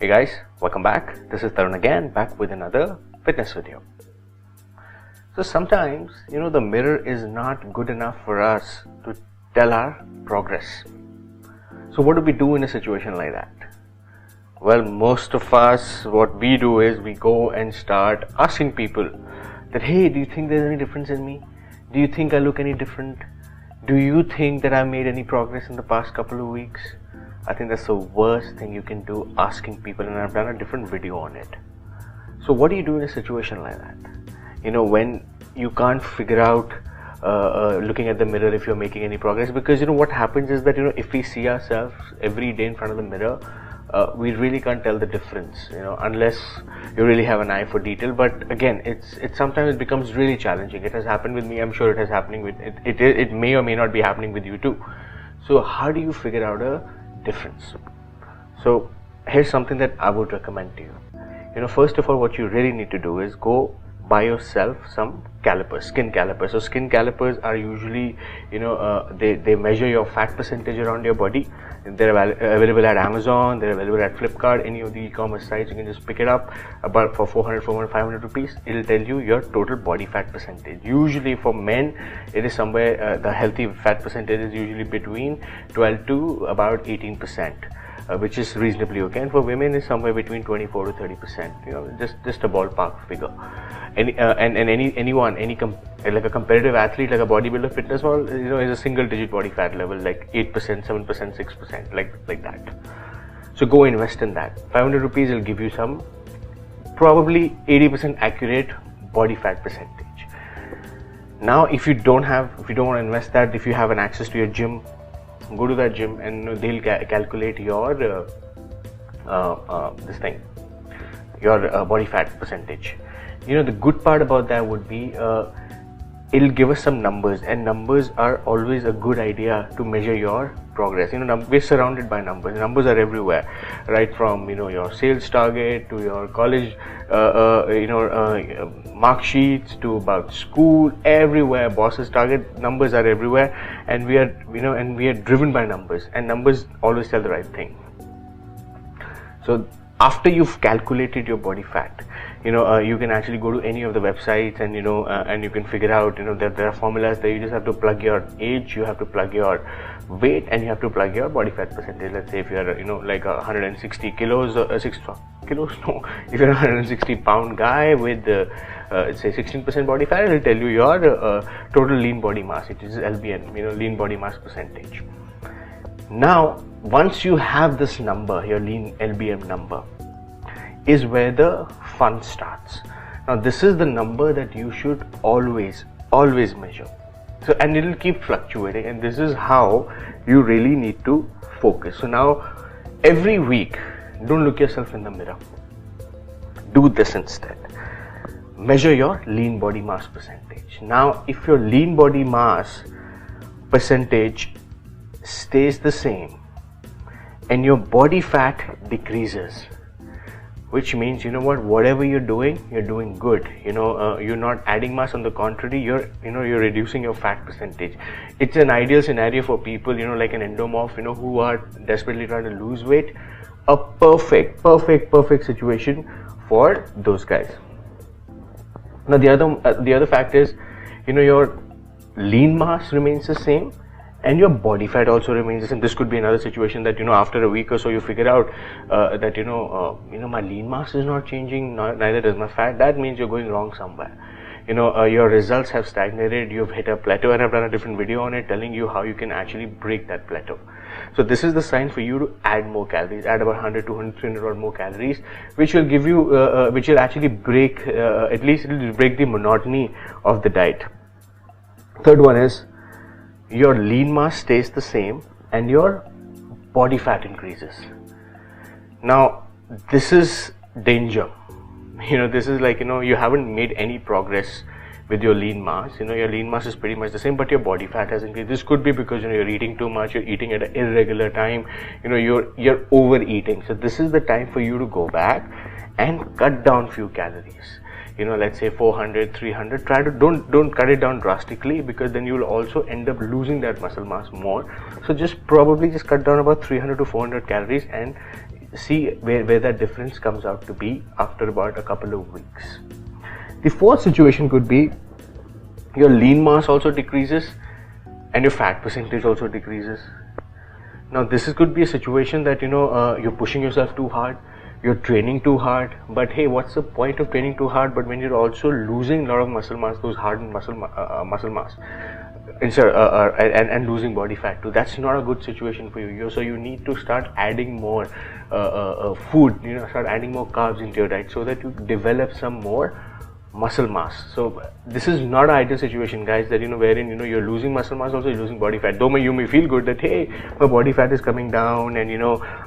Hey guys, welcome back. This is Tarun again, back with another fitness video. So sometimes, the mirror is not good enough for us to tell our progress. So what do we do in a situation like that? Well, most of us, what we do is we go and start asking people that, hey, do you think there's any difference in me? Do you think I look any different? Do you think that I made any progress in the past couple of weeks? I think that's the worst thing you can do, asking people, and I've done a different video on it. So what do you do in a situation like that? When you can't figure out looking at the mirror if you're making any progress, because what happens is that if we see ourselves every day in front of the mirror, we really can't tell the difference, unless you really have an eye for detail. But again, it sometimes it becomes really challenging. It has happened with me. I'm sure it is happening with it may or may not be happening with you too. So how do you figure out a difference? So here's something that I would recommend to you. First of all, what you really need to do is go buy yourself some calipers, skin calipers. So skin calipers are usually, they measure your fat percentage around your body. They're available at Amazon, they're available at Flipkart, any of the e-commerce sites. You can just pick it up about for 400, 500 rupees. It'll tell you your total body fat percentage. Usually for men, it is somewhere, the healthy fat percentage is usually between 12 to about 18%. Which is reasonably okay, and for women is somewhere between 24 to 30%. Just a ballpark figure. Anyone, like a competitive athlete, like a bodybuilder, fitness model, is a single-digit body fat level, like 8%, 7%, 6%, like that. So go invest in that. 500 rupees will give you some probably 80% accurate body fat percentage. Now, if you don't want to invest that, if you have an access to your gym, go to that gym and they'll calculate your your body fat percentage. The good part about that would be it'll give us some numbers, and numbers are always a good idea to measure your progress. We're surrounded by numbers. Numbers are everywhere, right from your sales target to your college mark sheets to about school. Everywhere, bosses target, numbers are everywhere, and we are driven by numbers, and numbers always tell the right thing. So after you've calculated your body fat, you can actually go to any of the websites, and and you can figure out that there are formulas that you just have to plug your age, you have to plug your weight, and you have to plug your body fat percentage. Let's say if you're like 160 kilos, if you're a 160 pound guy with say 16% body fat, it will tell you your total lean body mass, it is LBM, lean body mass percentage. Now once you have this number, your lean LBM number, is where the fun starts. Now this is the number that you should always measure. So, and it will keep fluctuating, and this is how you really need to focus. So now every week, don't look yourself in the mirror, do this instead. Measure your lean body mass percentage. Now if your lean body mass percentage stays the same and your body fat decreases, which means whatever you're doing good. You're not adding mass. On the contrary, you're reducing your fat percentage. It's an ideal scenario for people like an endomorph who are desperately trying to lose weight. A perfect situation for those guys. Now the other fact is your lean mass remains the same, and your body fat also remains the same. This could be another situation that after a week or so you figure out that my lean mass is not changing, neither does my fat. That means you're going wrong somewhere. Your results have stagnated, you've hit a plateau, and I've done a different video on it telling you how you can actually break that plateau. So this is the sign for you to add more calories, add about 100, 200, 300 or more calories, which will give you, which will actually break, at least it will break the monotony of the diet. Third one is, your lean mass stays the same and your body fat increases. Now this is danger. This is like you haven't made any progress with your lean mass. Your lean mass is pretty much the same, but your body fat has increased. This could be because you're eating too much, you're eating at an irregular time, you're overeating. So this is the time for you to go back and cut down few calories. Let's say 400, 300. Try to don't cut it down drastically, because then you will also end up losing that muscle mass more. So just cut down about 300 to 400 calories and see where that difference comes out to be after about a couple of weeks. The fourth situation could be your lean mass also decreases and your fat percentage also decreases. Now this could be a situation that you're pushing yourself too hard, you're training too hard, but hey, what's the point of training too hard but when you're also losing a lot of muscle mass, those hardened muscle mass, and losing body fat too? That's not a good situation for you. So you need to start adding more food, start adding more carbs into your diet so that you develop some more muscle mass. So this is not an ideal situation, guys, that wherein you're losing muscle mass, also you're losing body fat. Though you may feel good that hey, my body fat is coming down and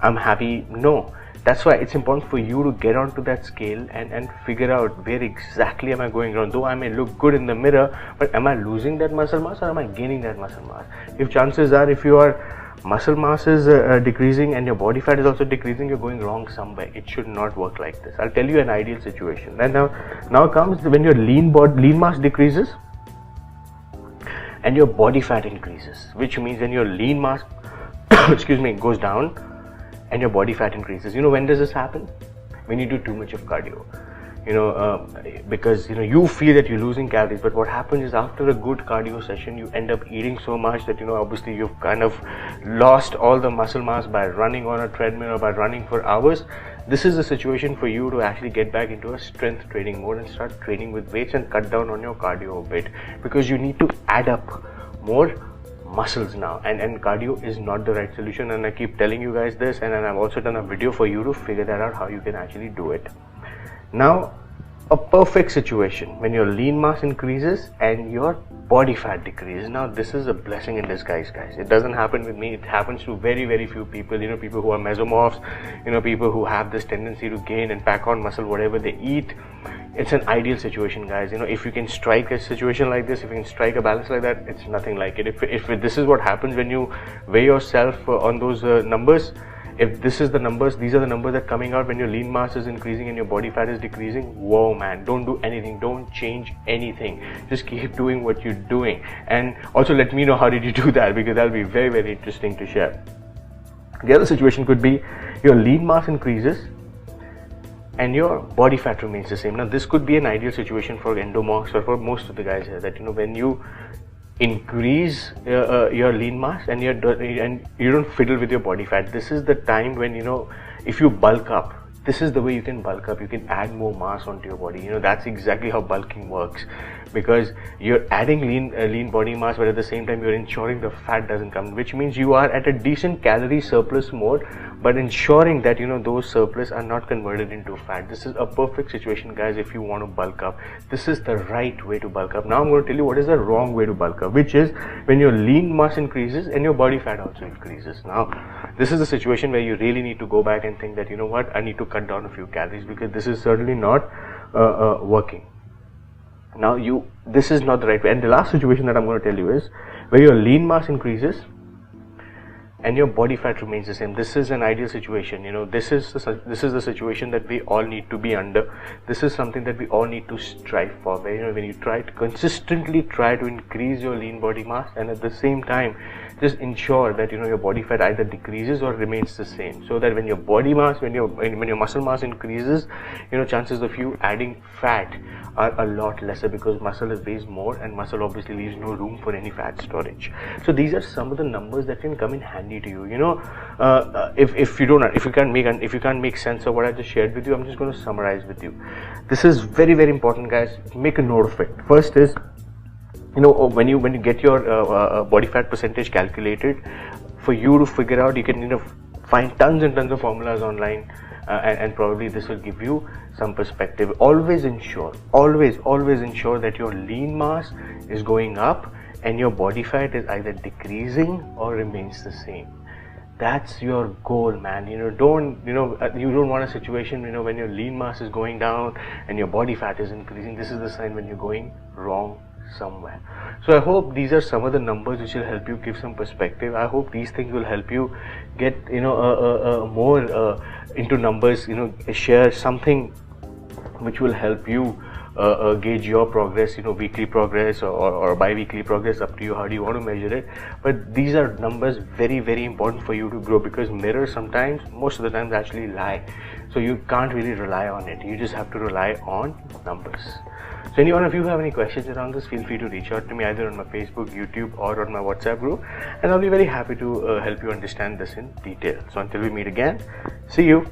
I'm happy. No, that's why it's important for you to get onto that scale and figure out where exactly am I going wrong. Though I may look good in the mirror, but am I losing that muscle mass or am I gaining that muscle mass? If chances are, if your muscle mass is decreasing and your body fat is also decreasing, you're going wrong somewhere. It should not work like this. I'll tell you an ideal situation. And now comes when your lean mass decreases and your body fat increases, which means when your lean mass goes down and your body fat increases. When does this happen? When you do too much of cardio. Because you feel that you're losing calories, but what happens is after a good cardio session you end up eating so much that obviously you've kind of lost all the muscle mass by running on a treadmill or by running for hours. This is a situation for you to actually get back into a strength training mode and start training with weights and cut down on your cardio a bit, because you need to add up more muscles now, and cardio is not the right solution. And I keep telling you guys this, and I've also done a video for you to figure that out, how you can actually do it. Now, a perfect situation when your lean mass increases and your body fat decreases. Now this is a blessing in disguise, guys. It doesn't happen with me. It happens to very, very few people. People who are mesomorphs, people who have this tendency to gain and pack on muscle whatever they eat. It's an ideal situation, guys. If you can strike a situation like this, if you can strike a balance like that, it's nothing like it. If this is what happens when you weigh yourself on those numbers, if this is the numbers, these are the numbers that are coming out when your lean mass is increasing and your body fat is decreasing, whoa man, don't do anything, don't change anything, just keep doing what you're doing. And also let me know how did you do that, because that'll be very, very interesting to share. The other situation could be your lean mass increases and your body fat remains the same. Now this could be an ideal situation for endomorphs or for most of the guys here, that when you increase your lean mass and you don't fiddle with your body fat, this is the time when if you bulk up, this is the way you can bulk up. You can add more mass onto your body. That's exactly how bulking works, because you're adding lean body mass, but at the same time you're ensuring the fat doesn't come, which means you are at a decent calorie surplus mode, but ensuring that those surplus are not converted into fat. This is a perfect situation, guys, if you want to bulk up. This is the right way to bulk up. Now I'm going to tell you what is the wrong way to bulk up, which is when your lean mass increases and your body fat also increases. Now this is the situation where you really need to go back and think that what, I need to cut down a few calories, because this is certainly not working. Now this is not the right way. And the last situation that I'm going to tell you is where your lean mass increases and your body fat remains the same. This is an ideal situation. This is the situation that we all need to be under. This is something that we all need to strive for, where when you consistently try to increase your lean body mass, and at the same time just ensure that your body fat either decreases or remains the same, so that when your body mass, when your muscle mass increases, chances of you adding fat are a lot lesser, because muscle weighs more and muscle obviously leaves no room for any fat storage. So these are some of the numbers that can come in handy to you. If you can't make sense of what I just shared with you, I'm just going to summarize with you. This is very, very important, guys. Make a note of it. First is, when you get your body fat percentage calculated, for you to figure out, you can find tons and tons of formulas online, and probably this will give you some perspective. Always ensure that your lean mass is going up and your body fat is either decreasing or remains the same. That's your goal, man. You don't want a situation when your lean mass is going down and your body fat is increasing. This is the sign when you're going wrong somewhere. So I hope these are some of the numbers which will help you give some perspective. I hope these things will help you get more into numbers, share something which will help you gauge your progress, weekly progress or bi-weekly progress, up to you how do you want to measure it. But these are numbers very, very important for you to grow, because mirrors sometimes, most of the times, actually lie. So you can't really rely on it. You just have to rely on numbers. So any one of you have any questions around this, feel free to reach out to me either on my Facebook, YouTube, or on my WhatsApp group, and I'll be very happy to help you understand this in detail. So until we meet again, see you.